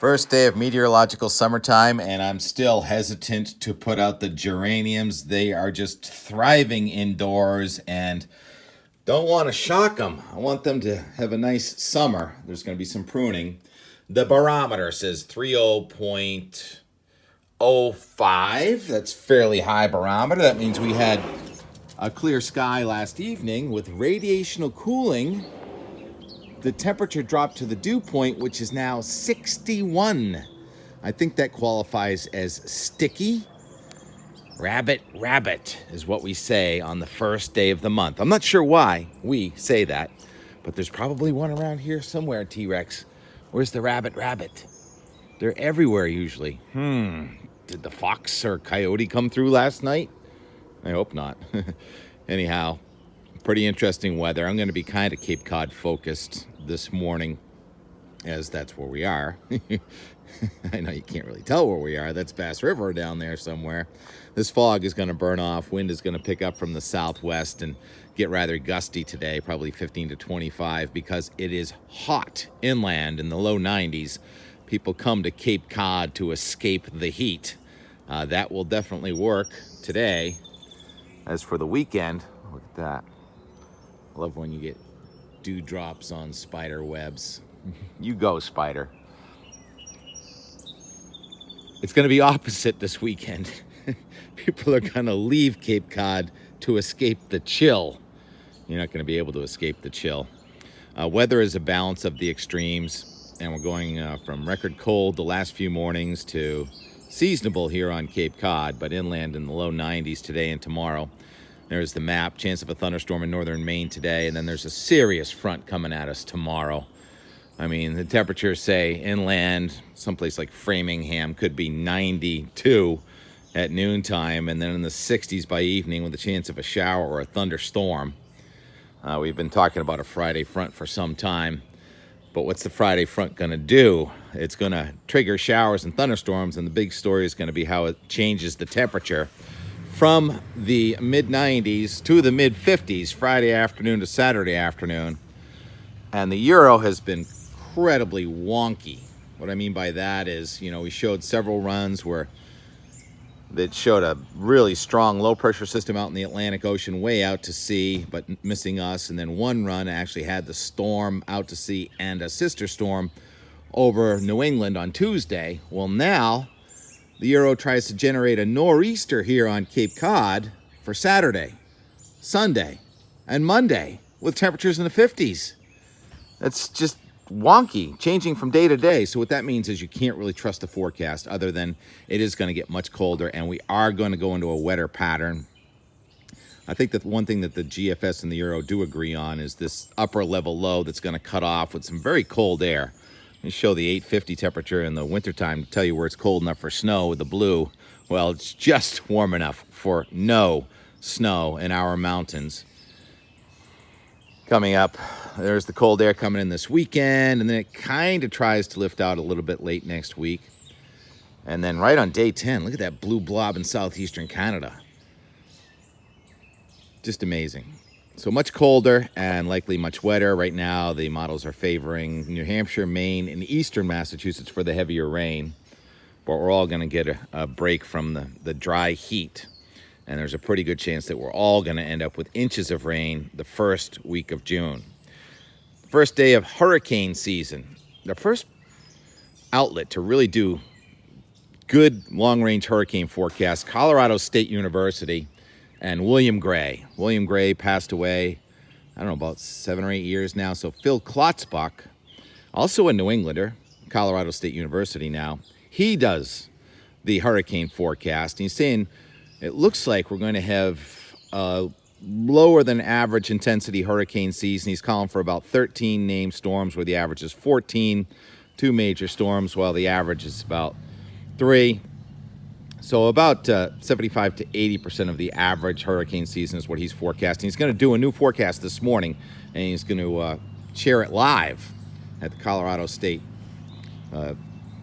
First day of meteorological summertime, and I'm still hesitant to put out the geraniums. They are just thriving indoors and don't want to shock them. I want them to have a nice summer. There's going to be some pruning. The barometer says 30.05. That's fairly high barometer. That means we had a clear sky last evening with radiational cooling. The temperature dropped to the dew point, which is now 61. I think that qualifies as sticky. Rabbit is what we say on the first day of the month. I'm not sure why we say that, but there's probably one around here somewhere, T-Rex. Where's the rabbit? They're everywhere usually. Did the fox or coyote come through last night? I hope not. Anyhow, pretty interesting weather. I'm going to be kind of Cape Cod focused this morning, as that's where we are. I know you can't really tell where we are. That's Bass River down there somewhere. This fog is going to burn off. Wind is going to pick up from the southwest and get rather gusty today, probably 15 to 25, because it is hot inland in the low 90s. People come to Cape Cod to escape the heat. That will definitely work today. As for the weekend, look at that. I love when you get dewdrops on spider webs. You go, spider. It's going to be opposite this weekend. People are going to leave Cape Cod to escape the chill. You're not going to be able to escape the chill. Weather is a balance of the extremes, and we're going from record cold the last few mornings to seasonable here on Cape Cod, but inland in the low 90s today and tomorrow. There's the map, chance of a thunderstorm in northern Maine today, and then there's a serious front coming at us tomorrow. I mean, the temperatures say inland, someplace like Framingham, could be 92 at noontime, and then in the 60s by evening with a chance of a shower or a thunderstorm. We've been talking about a Friday front for some time, but what's the Friday front going to do? It's going to trigger showers and thunderstorms, and the big story is going to be how it changes the temperature from the mid-90s to the mid-50s Friday afternoon to Saturday afternoon. And the euro has been incredibly wonky. What I mean by that is, we showed several runs where that showed a really strong low-pressure system out in the Atlantic Ocean way out to sea, but missing us. And then one run actually had the storm out to sea and a sister storm over New England on Tuesday. Well, now the euro tries to generate a nor'easter here on Cape Cod for Saturday, Sunday, and Monday with temperatures in the 50s. That's just wonky, changing from day to day. So what that means is you can't really trust the forecast other than it is going to get much colder, and we are going to go into a wetter pattern. I think that one thing that the GFS and the Euro do agree on is this upper level low that's going to cut off with some very cold air. Let me show the 850 temperature in the wintertime to tell you where it's cold enough for snow with the blue. Well, it's just warm enough for no snow in our mountains. Coming up, there's the cold air coming in this weekend, and then it kind of tries to lift out a little bit late next week. And then right on day 10, look at that blue blob in southeastern Canada. Just amazing. So much colder and likely much wetter. Right now, the models are favoring New Hampshire, Maine, and eastern Massachusetts for the heavier rain. But we're all going to get a break from the dry heat. And there's a pretty good chance that we're all going to end up with inches of rain the first week of June. First day of hurricane season. The first outlet to really do good long-range hurricane forecasts, Colorado State University and William Gray. William Gray passed away, I don't know, about 7 or 8 years now. So Phil Klotzbach, also a New Englander, Colorado State University now, he does the hurricane forecast. And he's saying it looks like we're going to have a lower than average intensity hurricane season. He's calling for about 13 named storms where the average is 14, 2 major storms while the average is about 3. So about 75 to 80% of the average hurricane season is what he's forecasting. He's going to do a new forecast this morning, and he's going to share it live at the Colorado State,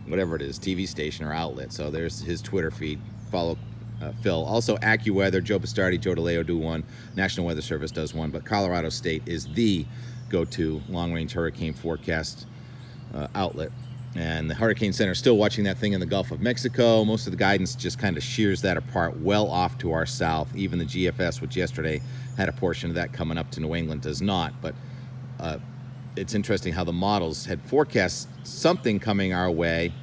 whatever it is, TV station or outlet. So there's his Twitter feed. Follow Phil. Also, AccuWeather, Joe Bastardi, Joe DeLeo do one. National Weather Service does one. But Colorado State is the go-to long-range hurricane forecast outlet. And the Hurricane Center is still watching that thing in the Gulf of Mexico. Most of the guidance just kind of shears that apart well off to our south. Even the GFS, which yesterday had a portion of that coming up to New England, does not. But it's interesting how the models had forecast something coming our way.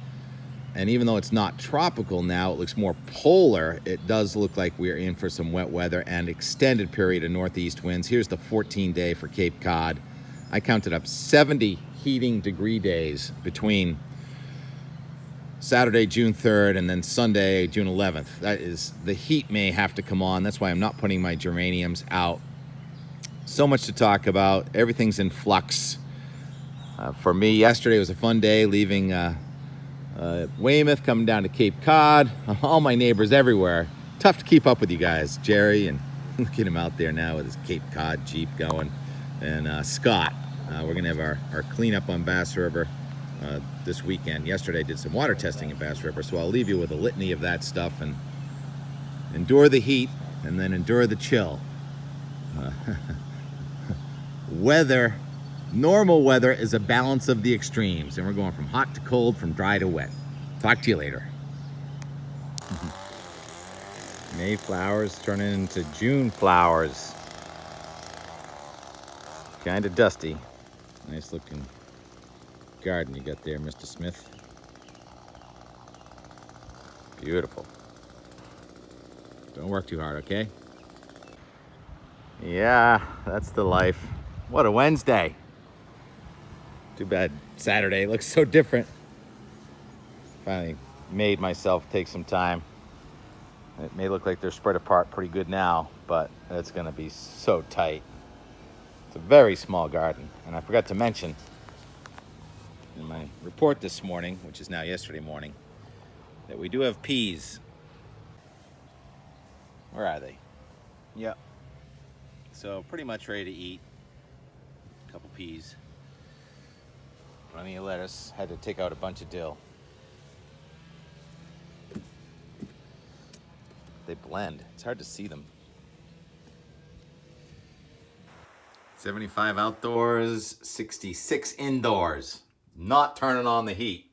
And even though it's not tropical now, it looks more polar. It does look like we're in for some wet weather and extended period of northeast winds. Here's the 14-day for Cape Cod. I counted up 70 heating degree days between Saturday, June 3rd, and then Sunday, June 11th. That is, the heat may have to come on. That's why I'm not putting my geraniums out. So much to talk about. Everything's in flux. For me, yesterday was a fun day, leaving Weymouth, coming down to Cape Cod. All my neighbors everywhere. Tough to keep up with you guys. Jerry, and look at him out there now with his Cape Cod Jeep going. And Scott. We're going to have our cleanup on Bass River this weekend. Yesterday I did some water testing in Bass River, so I'll leave you with a litany of that stuff and endure the heat and then endure the chill. Weather, normal weather is a balance of the extremes, and we're going from hot to cold, from dry to wet. Talk to you later. May flowers turning into June flowers. Kind of dusty. Nice looking garden you got there, Mr. Smith. Beautiful. Don't work too hard, okay? Yeah, that's the life. What a Wednesday. Too bad Saturday looks so different. Finally made myself take some time. It may look like they're spread apart pretty good now, but it's gonna be so tight. It's a very small garden. And I forgot to mention in my report this morning, which is now yesterday morning, that we do have peas. Where are they? Yep. So pretty much ready to eat. A couple peas. Plenty of lettuce. Had to take out a bunch of dill. They blend. It's hard to see them. 75 outdoors, 66 indoors. Not turning on the heat.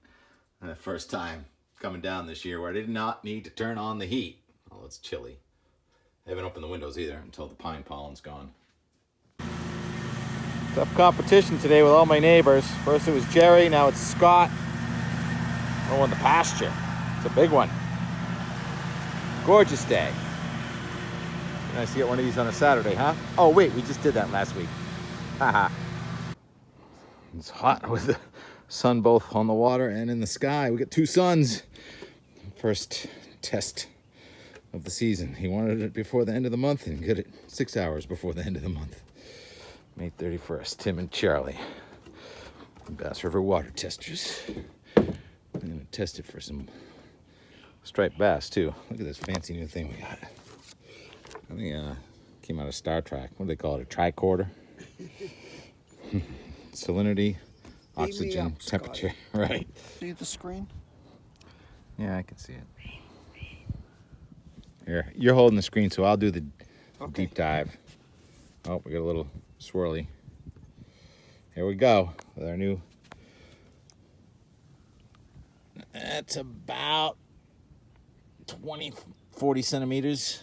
The first time coming down this year where I did not need to turn on the heat. Oh, it's chilly. I haven't opened the windows either until the pine pollen's gone. Tough competition today with all my neighbors. First it was Jerry, now it's Scott. Oh, in the pasture. It's a big one. Gorgeous day. Nice to get one of these on a Saturday, huh? Oh wait, we just did that last week. Haha. It's hot with the sun both on the water and in the sky. We got two suns. First test of the season. He wanted it before the end of the month and got it 6 hours before the end of the month. May 31st, Tim and Charlie. Bass River water testers. I'm gonna test it for some striped bass too. Look at this fancy new thing we got. I think came out of Star Trek. What do they call it? A tricorder? Salinity, oxygen, temperature. Right. See the screen? Yeah, I can see it. Here, you're holding the screen, so I'll do the deep dive. Oh, we got a little swirly. Here we go with our new. That's about 40 centimeters.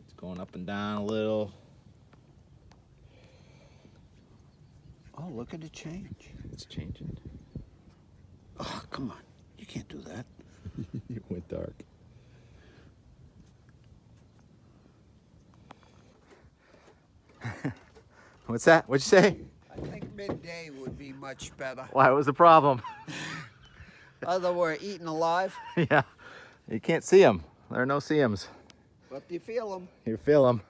It's going up and down a little. Oh, look at it change. It's changing. Oh, come on. You can't do that. It went dark. What's that? What'd you say? I think midday would be much better. Why? What was the problem? Either we're eating alive, Yeah, you can't see them. There are no CMs. but you feel them. You feel them.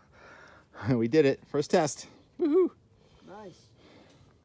We did it. First test. Woohoo!